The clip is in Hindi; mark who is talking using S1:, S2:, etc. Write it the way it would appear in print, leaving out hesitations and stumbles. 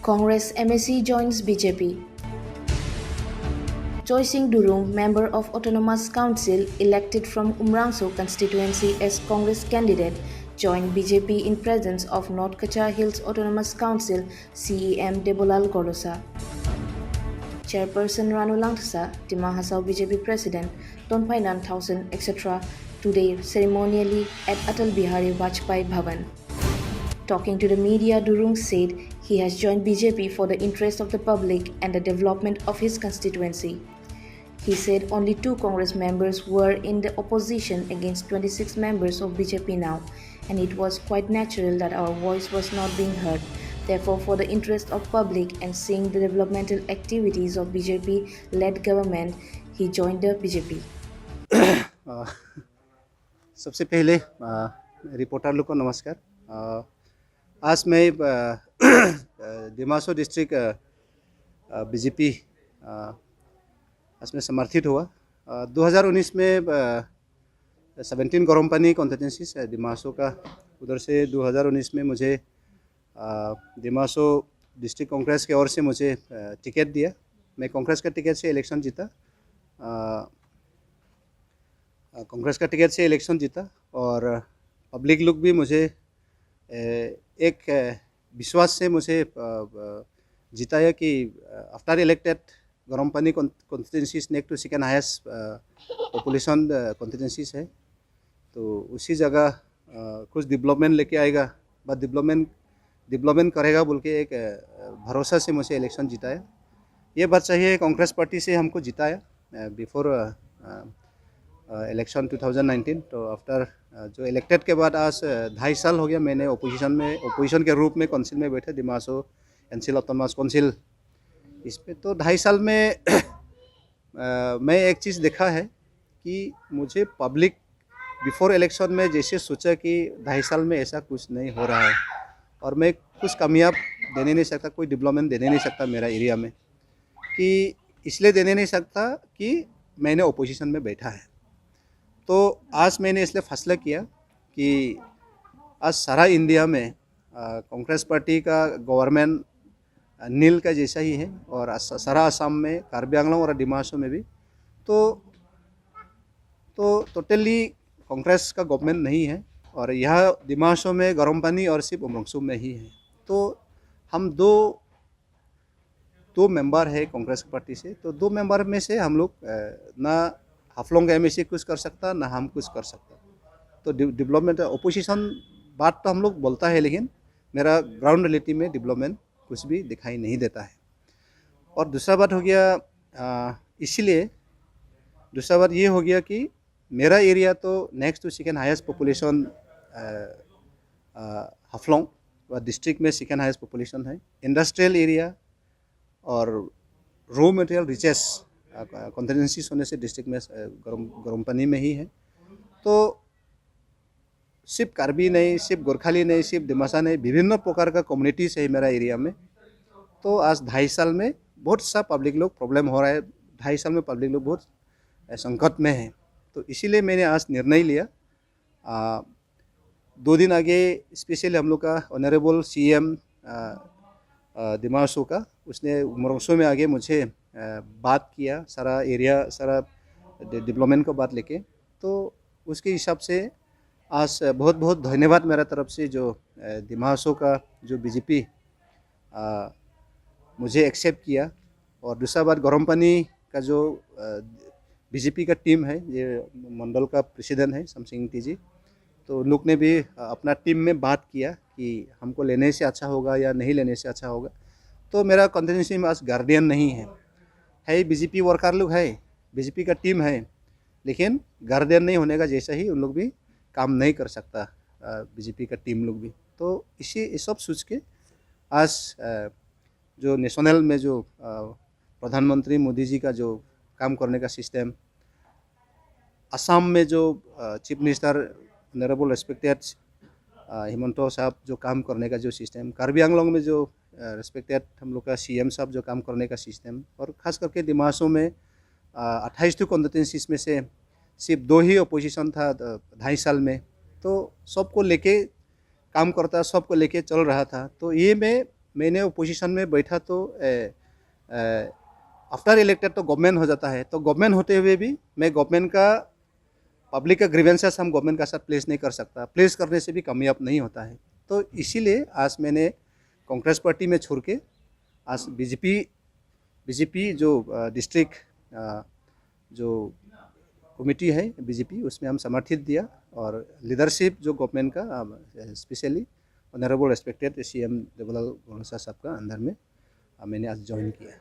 S1: Congress MSc joins BJP. Choi Sing Durung, member of Autonomous Council elected from Umrangso constituency as Congress candidate, joined BJP in presence of North Kachar Hills Autonomous Council CEM Debolal Gorosa. Chairperson Ranu Langthasa, Dima Hasao BJP President, Tonpainan Thausen, etc. today ceremonially at Atal Bihari Vajpayee Bhavan. Talking to the media, Durung said he has joined BJP for the interest of the public and the development of his constituency. He said only 2 Congress members were in the opposition against 26 members of BJP now, and it was quite natural that our voice was not being heard. Therefore, for the interest of public and seeing the developmental activities of BJP-led government, he joined the BJP.
S2: सबसे पहले रिपोर्टर लोग को नमस्कार। आज मैं दिमासो डिस्ट्रिक्ट बीजेपी आज में समर्थित हुआ। 2019 में 17 गरमपानी कॉन्स्टिट्यूंसीज है दिमासो का, उधर से 2019 में मुझे दिमासो डिस्ट्रिक्ट कांग्रेस की ओर से मुझे टिकट दिया। मैं कांग्रेस का टिकट से इलेक्शन जीता, और पब्लिक लोग भी मुझे एक विश्वास से मुझे जिताया कि after elected Garampani constituencies next to second highest population constituencies है, तो उसी जगह कुछ डेवलपमेंट लेके आएगा, बट डेवलपमेंट करेगा बोल के एक भरोसा से मुझे इलेक्शन जिताया। ये बात सही है, कांग्रेस पार्टी से हमको जिताया बिफोर इलेक्शन 2019। तो आफ्टर जो इलेक्टेड के बाद आज 2.5 साल हो गया मैंने ओपोजिशन के रूप में काउंसिल में बैठा, दिमासो एनसील ऑटोनोमस काउंसिल इस पे। तो 2.5 साल में मैं एक चीज़ देखा है कि मुझे पब्लिक बिफोर इलेक्शन में जैसे सोचा कि 2.5 साल में ऐसा कुछ नहीं हो रहा है और मैं कुछ कामयाब देने नहीं सकता, कोई डेवलपमेंट देने नहीं सकता मेरा एरिया में, कि इसलिए देने नहीं सकता कि मैंने ओपोजिशन में बैठा है। तो आज मैंने इसलिए फैसला किया कि आज सारा इंडिया में कांग्रेस पार्टी का गवर्नमेंट नील का जैसा ही है, और सारा असम में, कार्बी आंगलों और दिमासो में भी तो टोटली कांग्रेस का गवर्नमेंट नहीं है, और यह दिमासो में गरमपानी और सिर्फ उमरंगसो में ही है। तो हम दो मेंबर है कांग्रेस पार्टी से, तो 2 मेंबर में से हम लोग ना हाफलोंग का एमएससी कुछ कर सकता ना हम कुछ कर सकता। तो डेवलपमेंट ओपोजिशन बात तो हम लोग बोलता है, लेकिन मेरा ग्राउंड रियलिटी में डेवलपमेंट कुछ भी दिखाई नहीं देता है। और दूसरा बात हो गया, इसीलिए दूसरा बात ये हो गया कि मेरा एरिया तो next to second highest population Haflong व डिस्ट्रिक्ट में सेकेंड हाईएस्ट पॉपुलेशन है। इंडस्ट्रियल एरिया और रॉ मटेरियल रिचेस कॉन्स्टिट्यूंसीज होने से डिस्ट्रिक्ट में गरमपानी में ही है। तो सिर्फ कार्बी नहीं, सिर्फ गोरखाली नहीं, सिर्फ दिमासा नहीं, विभिन्न प्रकार का कम्युनिटीज़ है मेरा एरिया में। तो आज 2.5 साल में बहुत सा पब्लिक लोग प्रॉब्लम हो रहा है, 2.5 साल में पब्लिक लोग बहुत संकट में है। तो इसीलिए मैंने आज निर्णय लिया। 2 दिन आगे स्पेशली हम लोग का ऑनरेबल सीएम दिमासो का, उसने उमरंगसो में आगे मुझे बात किया, सारा एरिया सारा डेवलपमेंट को बात लेके। तो उसके हिसाब से आज बहुत बहुत धन्यवाद मेरा तरफ से, जो दिमासो का जो बीजेपी मुझे एक्सेप्ट किया। और दूसरा बात, गरमपानी का जो बीजेपी का टीम है, ये मंडल का प्रेसिडेंट है समसिंग टीजी, तो उन लोग ने भी अपना टीम में बात किया कि हमको लेने से अच्छा होगा या नहीं लेने से अच्छा होगा। तो मेरा कॉन्स्टिट्यूंसी में आज गार्डियन नहीं है बीजेपी वर्कर लोग है, बीजेपी का टीम है, लेकिन गार्डियन नहीं होने का जैसा ही उन लोग भी काम नहीं कर सकता, बीजेपी का टीम लोग भी। तो इसी सब सोच के आज जो नेशनल में जो प्रधानमंत्री मोदी जी का जो काम करने का सिस्टम, असम में जो chief minister honourable respected Himanta साहब जो काम करने का जो सिस्टम, कार्बी आंगलोंग में जो रेस्पेक्टेड हम लोग का सीएम साहब जो काम करने का सिस्टम, और ख़ास करके दिमासो में 28 कॉन्स्टिट्यूंसीज में से सिर्फ 2 ही अपोजिशन था 2.5 साल में। तो सबको लेके काम करता, सबको लेके चल रहा था। तो ये मैं मैंने ओपोजिशन में बैठा तो आफ्टर इलेक्टेड तो गवर्नमेंट हो जाता है, तो गवर्नमेंट होते हुए भी मैं गवर्नमेंट का पब्लिक का ग्रीवेंसेस हम गवर्नमेंट का साथ प्लेस नहीं कर सकता, प्लेस करने से भी कामयाब नहीं होता है। तो इसीलिए आज मैंने कांग्रेस पार्टी में छोड़ के आज बीजेपी जो डिस्ट्रिक्ट जो कमेटी है बीजेपी, उसमें हम समर्थित दिया और लीडरशिप जो गवर्नमेंट का specially honourable respected CM Devlal Gaudsa साहब का अंदर में मैंने आज ज्वाइन किया।